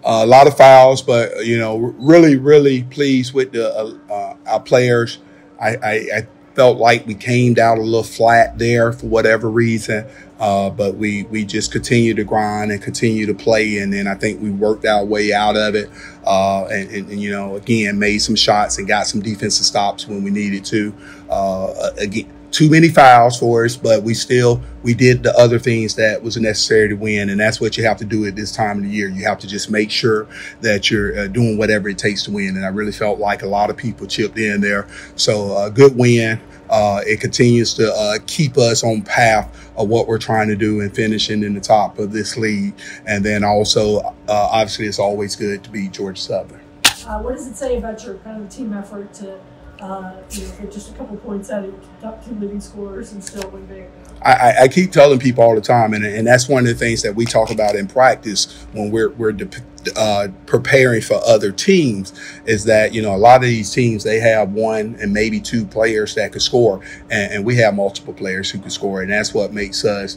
A lot of fouls, but really, really pleased with our players. I felt like we came down a little flat there for whatever reason, but we just continue to grind and continue to play, and then I think we worked our way out of it, and again made some shots and got some defensive stops when we needed to. Again, too many fouls for us, but we did the other things that was necessary to win, and that's what you have to do at this time of the year. You have to just make sure that you're doing whatever it takes to win, and I really felt like a lot of people chipped in there. So a good win. It continues to keep us on path of what we're trying to do and finishing in the top of this league. And then also, obviously, it's always good to beat Georgia Southern. What does it say about your kind of team effort to get just a couple points out of your top two leading scorers and still win big? I keep telling people all the time, and that's one of the things that we talk about in practice when we're preparing for other teams, is that a lot of these teams, they have one and maybe two players that could score, and we have multiple players who can score, and that's what makes us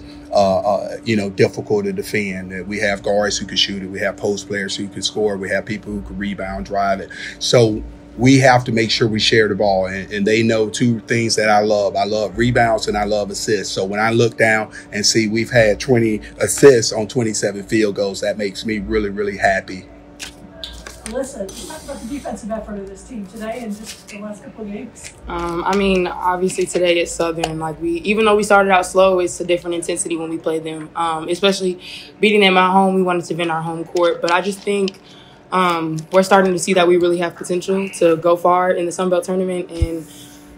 difficult to defend. That we have guards who can shoot it, we have post players who can score, we have people who can rebound, drive it. So we have to make sure we share the ball, and they know two things that I love. I love rebounds and I love assists. So when I look down and see we've had 20 assists on 27 field goals, that makes me really, really happy. Alyssa, talk about the defensive effort of this team today and just the last couple of games. Obviously today it's Southern. Even though we started out slow, it's a different intensity when we play them. Especially beating them at home, we wanted to win our home court. But I just think we're starting to see that we really have potential to go far in the Sun Belt tournament, and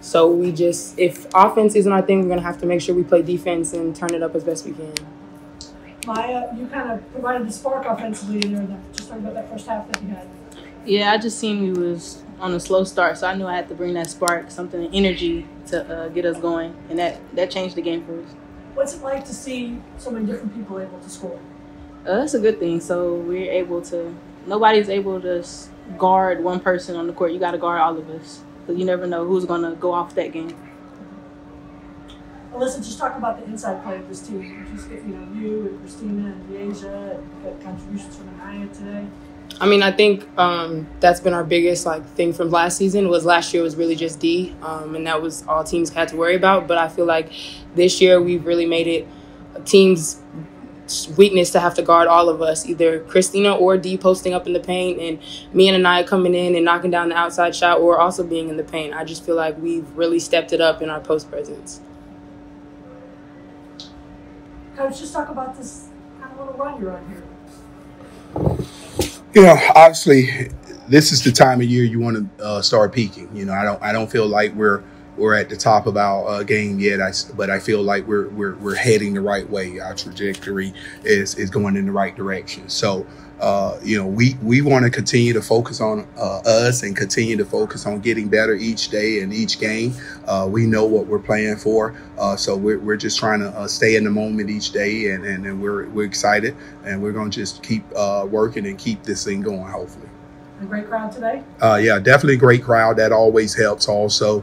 so if offense isn't our thing, we're going to have to make sure we play defense and turn it up as best we can. Maya, you kind of provided the spark offensively in there. Just talk about that first half that you had. Yeah, I just seen we was on a slow start, so I knew I had to bring that spark, something, energy to get us going, and that changed the game for us. What's it like to see so many different people able to score? That's a good thing. So we're able to. Nobody's able to guard one person on the court. You got to guard all of us, because you never know who's going to go off that game. Alyssa, just talk about the inside play of this team. Just you and Christina and Deasia, and got contributions from Anaya today. I think that's been our biggest thing from last season. Last year was really just D, and that was all teams had to worry about. But I feel like this year we've really made it teams' weakness to have to guard all of us, either Christina or D posting up in the paint, and me and Anaya coming in and knocking down the outside shot, or also being in the paint. I just feel like we've really stepped it up in our post presence. Coach, just talk about this kind of little run you're on here. Obviously, this is the time of year you want to start peaking. I don't feel like we're at the top of our game yet, but I feel like we're heading the right way. Our trajectory is going in the right direction. So, we want to continue to focus on us and continue to focus on getting better each day and each game. We know what we're playing for, so we're just trying to stay in the moment each day, and we're excited, and we're going to just keep working and keep this thing going, hopefully. A great crowd today? Yeah, definitely a great crowd. That always helps also,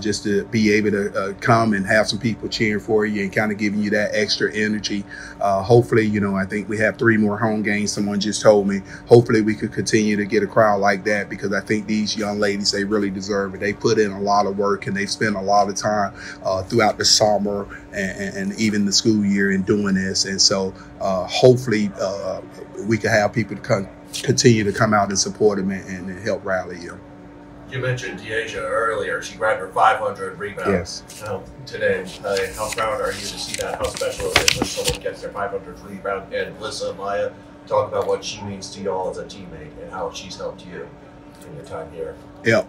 just to be able to come and have some people cheering for you and kind of giving you that extra energy. Hopefully, I think we have 3 more home games. Someone just told me. Hopefully we could continue to get a crowd like that, because I think these young ladies, they really deserve it. They put in a lot of work, and they've spent a lot of time throughout the summer and even the school year in doing this. And so hopefully we can have people to continue to come out and support them and help rally you. You mentioned Deasia earlier. She grabbed her 500 rebound today. How proud are you to see that? How special it is when someone gets their 500 rebound? And Alyssa, Maya, talk about what she means to y'all as a teammate and how she's helped you in your time here. Yeah.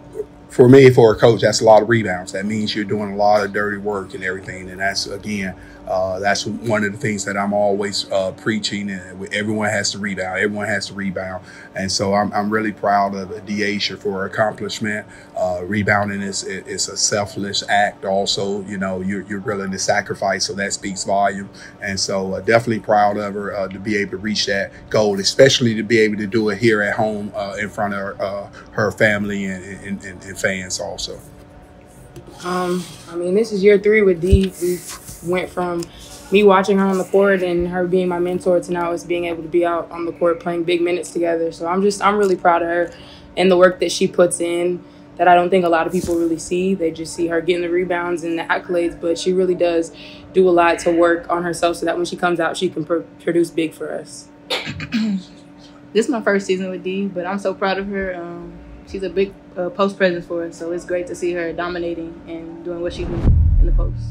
For me, for a coach, that's a lot of rebounds. That means you're doing a lot of dirty work and everything. And that's, again, that's one of the things that I'm always preaching. And everyone has to rebound. Everyone has to rebound. And so I'm really proud of Deasia for her accomplishment. Rebounding is a selfless act. Also, you're willing to sacrifice. So that speaks volume. And so definitely proud of her to be able to reach that goal, especially to be able to do it here at home in front of her family and fans also. This is year 3 with D. We went from me watching her on the court and her being my mentor to now is being able to be out on the court playing big minutes together. So I'm really proud of her and the work that she puts in that I don't think a lot of people really see. They just see her getting the rebounds and the accolades, but she really does do a lot to work on herself so that when she comes out, she can produce big for us. This is my first season with Dee, but I'm so proud of her. She's a big post presence for us, so it's great to see her dominating and doing what she does in the post.